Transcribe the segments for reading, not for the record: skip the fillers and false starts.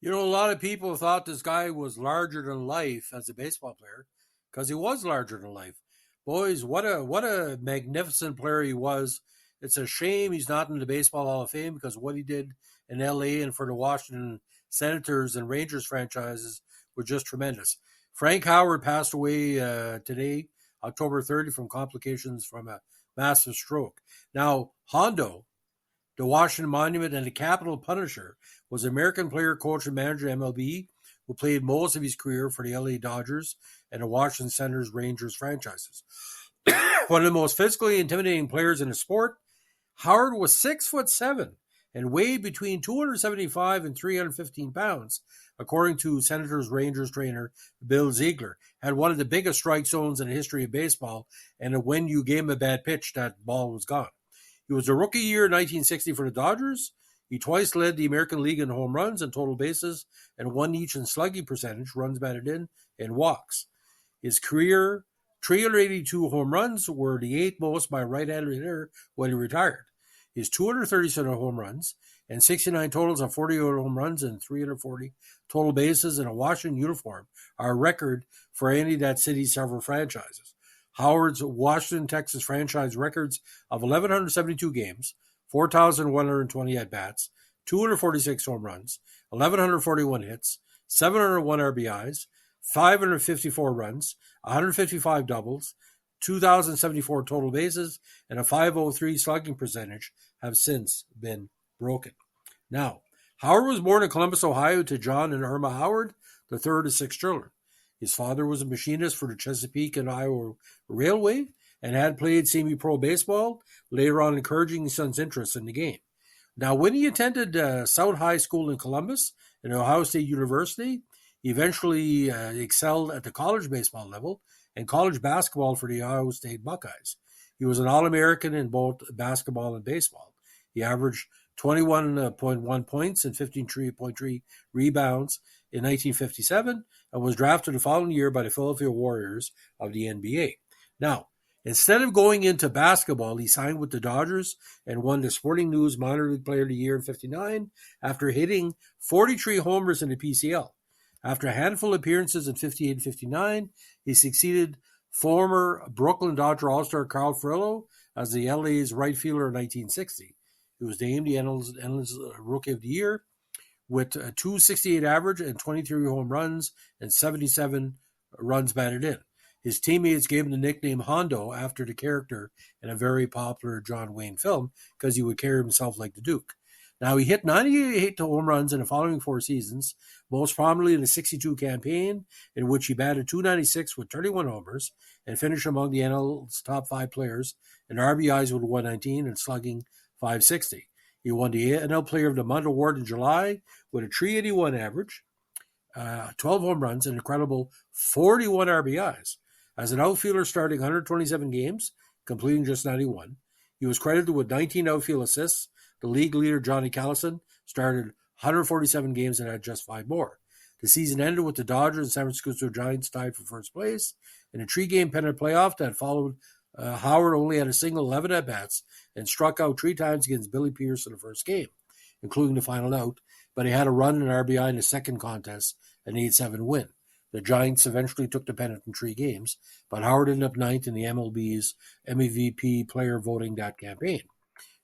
A lot of people thought this guy was larger than life as a baseball player because he was larger than life. Boys, what a magnificent player he was. It's a shame he's not in the Baseball Hall of Fame because what he did in LA and for the Washington Senators and Rangers franchises was just tremendous. Frank Howard passed away today, October 30, from complications from a massive stroke. Now, Hondo, the Washington Monument, and the Capital Punisher was an American player, coach, and manager of MLB who played most of his career for the LA Dodgers and the Washington Senators Rangers franchises. One of the most physically intimidating players in the sport, Howard was 6'7" and weighed between 275 and 315 pounds, according to Senators Rangers trainer Bill Ziegler. Had one of the biggest strike zones in the history of baseball, and when you gave him a bad pitch, that ball was gone. He was a rookie year in 1960 for the Dodgers. He twice led the American League in home runs and total bases, and won each in slugging percentage, runs batted in, and walks. His career 382 home runs were the eighth most by a right-handed hitter when he retired. His 237 home runs and 69 totals of 48 home runs and 340 total bases in a Washington uniform are a record for any of that city's several franchises. Howard's Washington, Texas franchise records of 1,172 games, 4,120 at-bats, 246 home runs, 1,141 hits, 701 RBIs, 554 runs, 155 doubles, 2,074 total bases, and a .503 slugging percentage have since been broken. Now, Howard was born in Columbus, Ohio, to John and Irma Howard, the third of six children. His father was a machinist for the Chesapeake and Iowa Railway and had played semi-pro baseball, later on encouraging his son's interest in the game. Now, when he attended South High School in Columbus and Ohio State University, he eventually excelled at the college baseball level and college basketball for the Ohio State Buckeyes. He was an All-American in both basketball and baseball. He averaged 21.1 points and 15.3 rebounds in 1957 and was drafted the following year by the Philadelphia Warriors of the NBA. Now, instead of going into basketball, he signed with the Dodgers and won the Sporting News Minor League Player of the Year in 1959 after hitting 43 homers in the PCL. After a handful of appearances in 1958 and 1959, he succeeded former Brooklyn Dodger All-Star Carl Furillo as the LA's right fielder in 1960. He was named the NL's Rookie of the Year with a .268 average and 23 home runs and 77 runs batted in. His teammates gave him the nickname Hondo after the character in a very popular John Wayne film because he would carry himself like the Duke. Now, he hit 98 home runs in the following four seasons, most prominently in the 62 campaign, in which he batted .296 with 31 homers and finished among the NL's top five players in RBIs with 119 and slugging .560. He won the NL Player of the Month award in July with a .381 average, 12 home runs, and an incredible 41 RBIs. As an outfielder starting 127 games, completing just 91, he was credited with 19 outfield assists. The league leader, Johnny Callison, started 147 games and had just 5 more. The season ended with the Dodgers and San Francisco Giants tied for first place. In a 3-game pennant playoff that followed, Howard only had a single 11 at-bats and struck out 3 times against Billy Pierce in the first game, including the final out, but he had a run and RBI in the second contest, an 8-7 win. The Giants eventually took the pennant in 3 games, but Howard ended up ninth in the MLB's MVP player voting that campaign.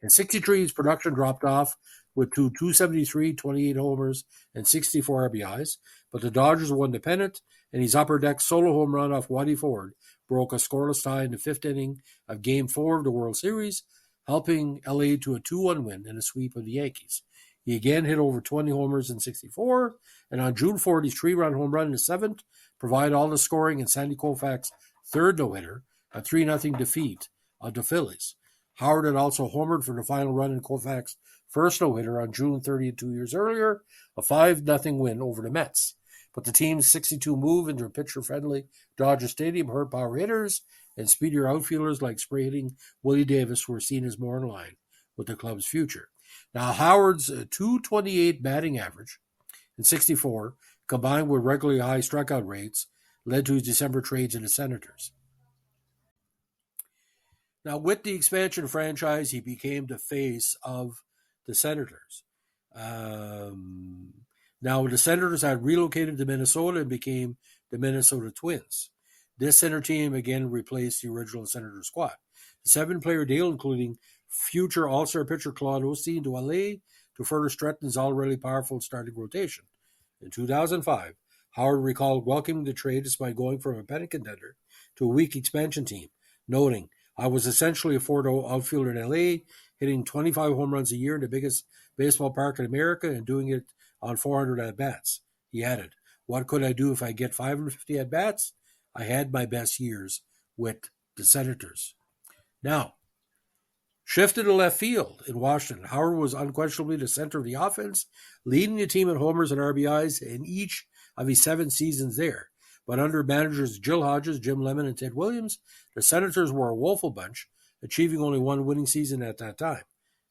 In 63, his production dropped off with 273, 28 homers, and 64 RBIs, but the Dodgers won the pennant, and his upper deck solo home run off Whitey Ford broke a scoreless tie in the 5th inning of Game 4 of the World Series, helping LA to a 2-1 win in a sweep of the Yankees. He again hit over 20 homers in 64, and on June 4th, his 3-run home run in the 7th provided all the scoring in Sandy Koufax's third no-hitter, a 3-0 defeat of the Phillies. Howard had also homered for the final run in Koufax's first no-hitter on June 30th 2 years earlier, a 5-0 win over the Mets. But the team's 6-2 move into a pitcher-friendly Dodger Stadium hurt power hitters, and speedier outfielders like spray-hitting Willie Davis were seen as more in line with the club's future. Now, Howard's .228 batting average in 64, combined with regularly high strikeout rates, led to his December trade to the Senators. Now, with the expansion franchise, he became the face of the Senators. Now, the Senators had relocated to Minnesota and became the Minnesota Twins. This center team again replaced the original Senator squad. The 7-player deal, including future All-Star pitcher Claude Osteen to LA, to further strengthen his already powerful starting rotation. In 2005, Howard recalled welcoming the trade despite going from a pennant contender to a weak expansion team, noting, "I was essentially a four-door outfielder in LA, hitting 25 home runs a year in the biggest baseball park in America and doing it on 400 at-bats." He added, "What could I do if I get 550 at-bats? I had my best years with the Senators." Now, shifted to left field in Washington, Howard was unquestionably the center of the offense, leading the team in homers and RBIs in each of his 7 seasons there. But under managers Jill Hodges, Jim Lemon, and Ted Williams, the Senators were a woeful bunch, achieving only 1 winning season at that time.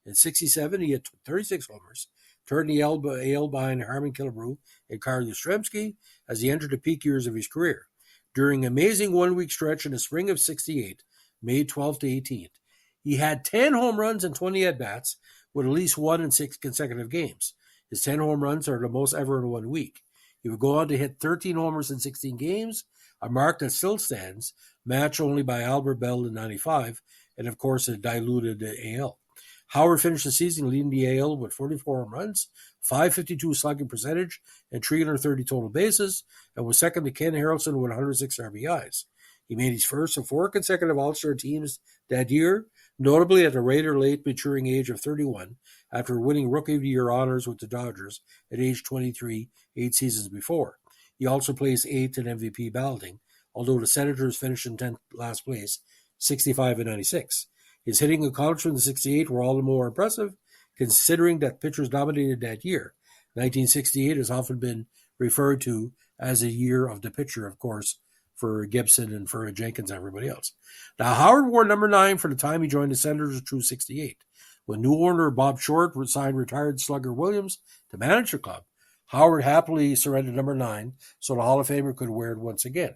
In '67, he had 36 homers, turned the AL behind Harmon Killebrew and Carl Yastrzemski as he entered the peak years of his career. During an amazing 1-week stretch in the spring of '68, May 12th to 18th, he had 10 home runs and 20 at-bats with at least 1 in 6 consecutive games. His 10 home runs are the most ever in 1 week. He would go on to hit 13 homers in 16 games, a mark that still stands, matched only by Albert Bell in '95, and of course a diluted AL. Howard finished the season leading the AL with 44 home runs, .552 slugging percentage, and 330 total bases, and was second to Ken Harrelson with 106 RBIs. He made his first of 4 consecutive All-Star teams that year, notably at the rather late maturing age of 31, after winning Rookie of the Year honors with the Dodgers at age 23, 8 seasons before. He also placed 8th in MVP balloting, although the Senators finished in 10th last place, 65 and 96. His hitting accomplishments in '68 were all the more impressive, considering that pitchers dominated that year. 1968 has often been referred to as a year of the pitcher, of course, for Gibson and for Jenkins and everybody else. Now, Howard wore number 9 for the time he joined the Senators through '68. When new owner Bob Short signed retired slugger Williams to manage the club, Howard happily surrendered number 9 so the Hall of Famer could wear it once again.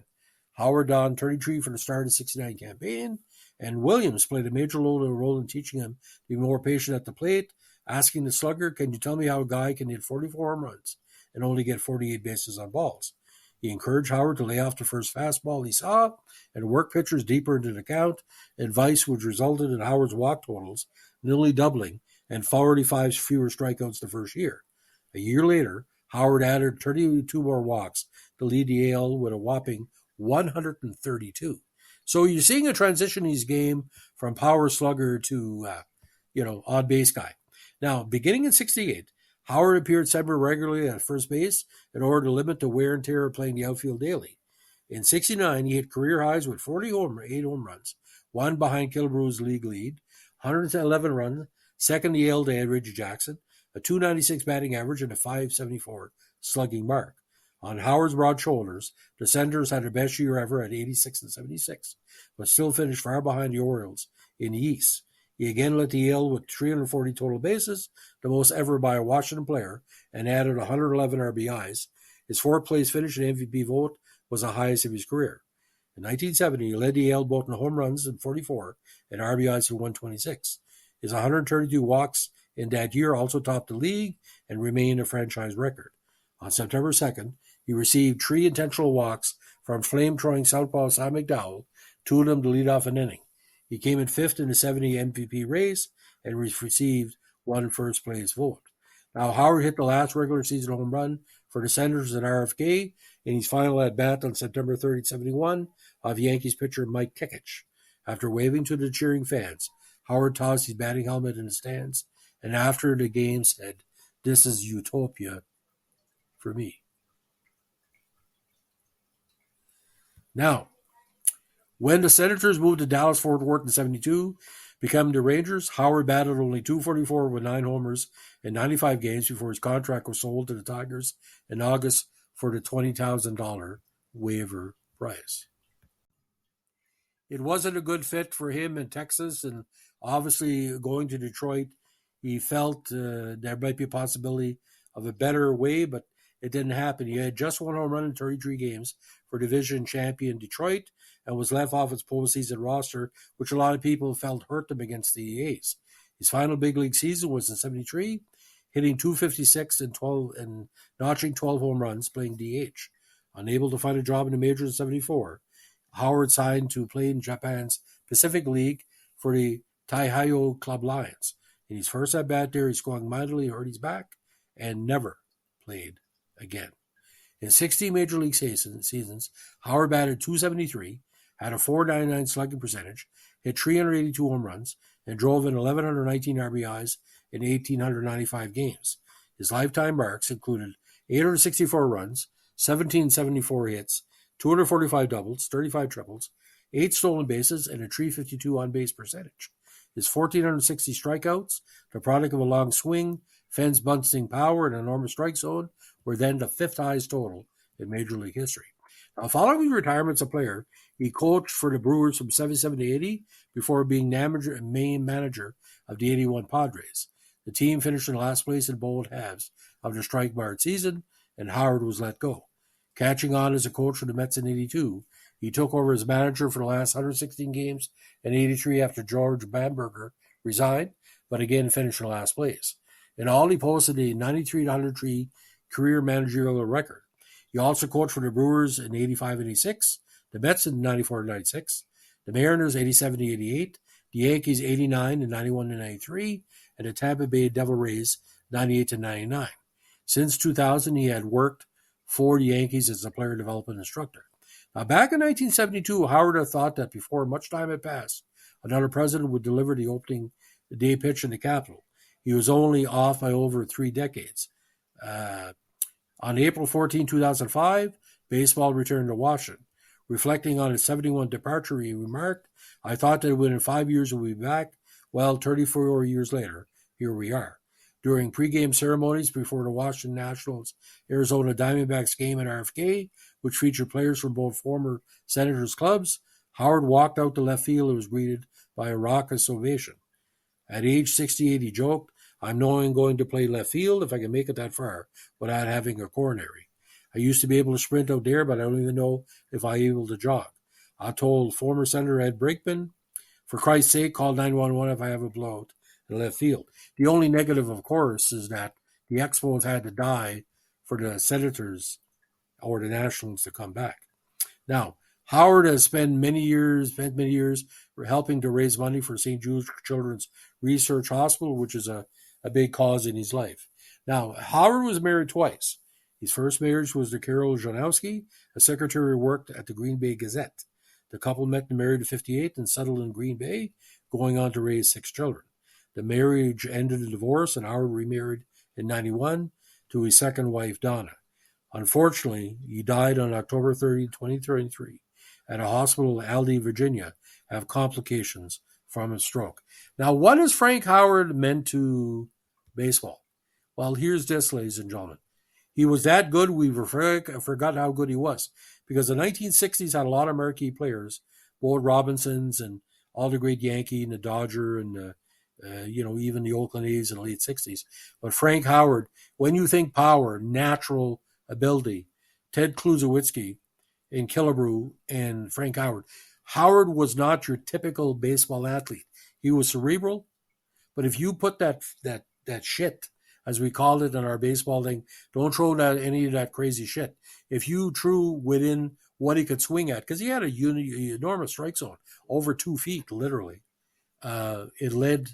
Howard donned 33 for the start of the '69 campaign, and Williams played a major role in teaching him to be more patient at the plate, asking the slugger, "Can you tell me how a guy can hit 44 home runs and only get 48 bases on balls?" He encouraged Howard to lay off the first fastball he saw and work pitchers deeper into the count, advice which resulted in Howard's walk totals nearly doubling and 45 fewer strikeouts the first year. A year later, Howard added 32 more walks to lead the AL with a whopping 132. So you're seeing a transition in his game from power slugger to, odd base guy. Now, beginning in '68, Howard appeared semi-regularly at first base in order to limit the wear and tear of playing the outfield daily. In '69, he hit career highs with 8 home runs, 1 behind Killebrew's league lead, 111 runs, second the AL to Reggie Jackson, a .296 batting average, and a .574 slugging mark. On Howard's broad shoulders, the Senators had their best year ever at 86 and 76, but still finished far behind the Orioles in the East. He again led the AL with 340 total bases, the most ever by a Washington player, and added 111 RBIs. His 4th-place finish in the MVP vote was the highest of his career. In 1970, he led the AL both in home runs in 44 and RBIs in 126. His 132 walks in that year also topped the league and remained a franchise record. On September 2nd, he received 3 intentional walks from flame-throwing southpaw Sam McDowell, 2 of them to lead off an inning. He came in 5th in the '70 MVP race and received 1 first-place vote. Now, Howard hit the last regular season home run for the Senators at RFK in his final at-bat on September 30, '71 of Yankees pitcher Mike Kekich. After waving to the cheering fans, Howard tossed his batting helmet in the stands and after the game said, "This is utopia for me." Now, when the Senators moved to Dallas-Fort Worth in '72, becoming the Rangers, Howard batted only .244 with 9 homers in 95 games before his contract was sold to the Tigers in August for the $20,000 waiver price. It wasn't a good fit for him in Texas, and obviously going to Detroit, he felt there might be a possibility of a better way, but it didn't happen. He had just 1 home run in 33 games for division champion Detroit and was left off its postseason roster, which a lot of people felt hurt him against the A's. His final big league season was in '73, hitting .256 and notching 12 home runs, playing DH. Unable to find a job in the majors in 74, Howard signed to play in Japan's Pacific League for the Taihayo Club Lions. In his first at-bat there, he swung mightily, hurt his back, and never played again. In 16 Major League seasons, Howard batted .273, had a .499 slugging percentage, hit 382 home runs, and drove in 1,119 RBIs in 1,895 games. His lifetime marks included 864 runs, 1,774 hits, 245 doubles, 35 triples, 8 stolen bases, and a .352 on-base percentage. His 1,460 strikeouts, the product of a long swing, fence-busting power, and enormous strike zone, were then the fifth highest total in Major League history. Now, following his retirement as a player, he coached for the Brewers from 77 to 80 before being main manager of the 81 Padres. The team finished in last place in both halves of the strike-marred season, and Howard was let go. Catching on as a coach for the Mets in 82, he took over as manager for the last 116 games in 83 after George Bamberger resigned, but again finished in last place. In all, he posted a 93-103 career managerial record. He also coached for the Brewers in 85-86, the Mets in 94-96, the Mariners 87-88, the Yankees 89 and 91-93, and the Tampa Bay Devil Rays 98-99. Since 2000, he had worked for the Yankees as a player development instructor. Now, back in 1972, Howard had thought that before much time had passed, another president would deliver the opening day pitch in the Capitol. He was only off by over 3 decades. On April 14, 2005, baseball returned to Washington. Reflecting on his 71 departure, he remarked, "I thought that within 5 years we'll be back. Well, 34 years later, here we are." During pregame ceremonies before the Washington Nationals Arizona Diamondbacks game at RFK, which featured players from both former Senators clubs, Howard walked out to left field and was greeted by a raucous ovation. At age 68, he joked, "I'm knowing going to play left field if I can make it that far without having a coronary. I used to be able to sprint out there, but I don't even know if I'm able to jog." I told former Senator Ed Brinkman, "For Christ's sake, call 911 if I have a blowout in left field." The only negative, of course, is that the Expos had to die for the Senators or the Nationals to come back. Now, Howard has spent many years helping to raise money for St. Jude's Children's Research Hospital, which is a big cause in his life. Now, Howard was married twice. His first marriage was to Carol Janowski, a secretary who worked at the Green Bay Gazette. The couple met and married in 1958 and settled in Green Bay, going on to raise 6 children. The marriage ended in divorce, and Howard remarried in 1991 to his second wife, Donna. Unfortunately, he died on October 30, 2023, at a hospital in Aldie, Virginia, have complications from a stroke. Now, what has Frank Howard meant to baseball? Well, here's this, ladies and gentlemen. He was that good, we forgot how good he was. Because the 1960s had a lot of marquee players, Walt Robinsons and all the great Yankee and the Dodger and, even the Oakland A's in the late 60s. But Frank Howard, when you think power, natural ability, Ted Kluszewski and Killebrew and Frank Howard. Howard was not your typical baseball athlete. He was cerebral, but if you put that shit, as we called it in our baseball thing, don't throw any of that crazy shit. If you threw within what he could swing at, because he had an enormous strike zone, over 2 feet, literally, it led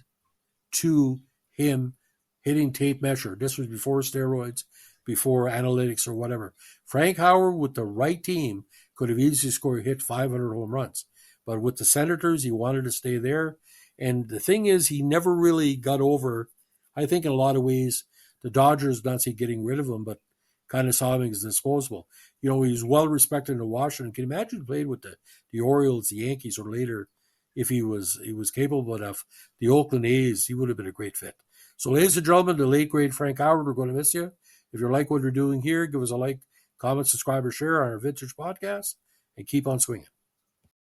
to him hitting tape measure. This was before steroids, before analytics or whatever. Frank Howard, with the right team, could have easily hit 500 home runs. But with the Senators, he wanted to stay there. And the thing is, he never really got over, I think in a lot of ways, the Dodgers, not say getting rid of him, but kind of saw him as disposable. He was well respected in Washington. Can you imagine he played with the Orioles, the Yankees, or later, if he was capable enough, the Oakland A's, he would have been a great fit. So, ladies and gentlemen, the late, great Frank Howard, we're going to miss you. If you like what we're doing here, give us a like, comment, subscribe, or share on our Vintage Podcast, and keep on swinging.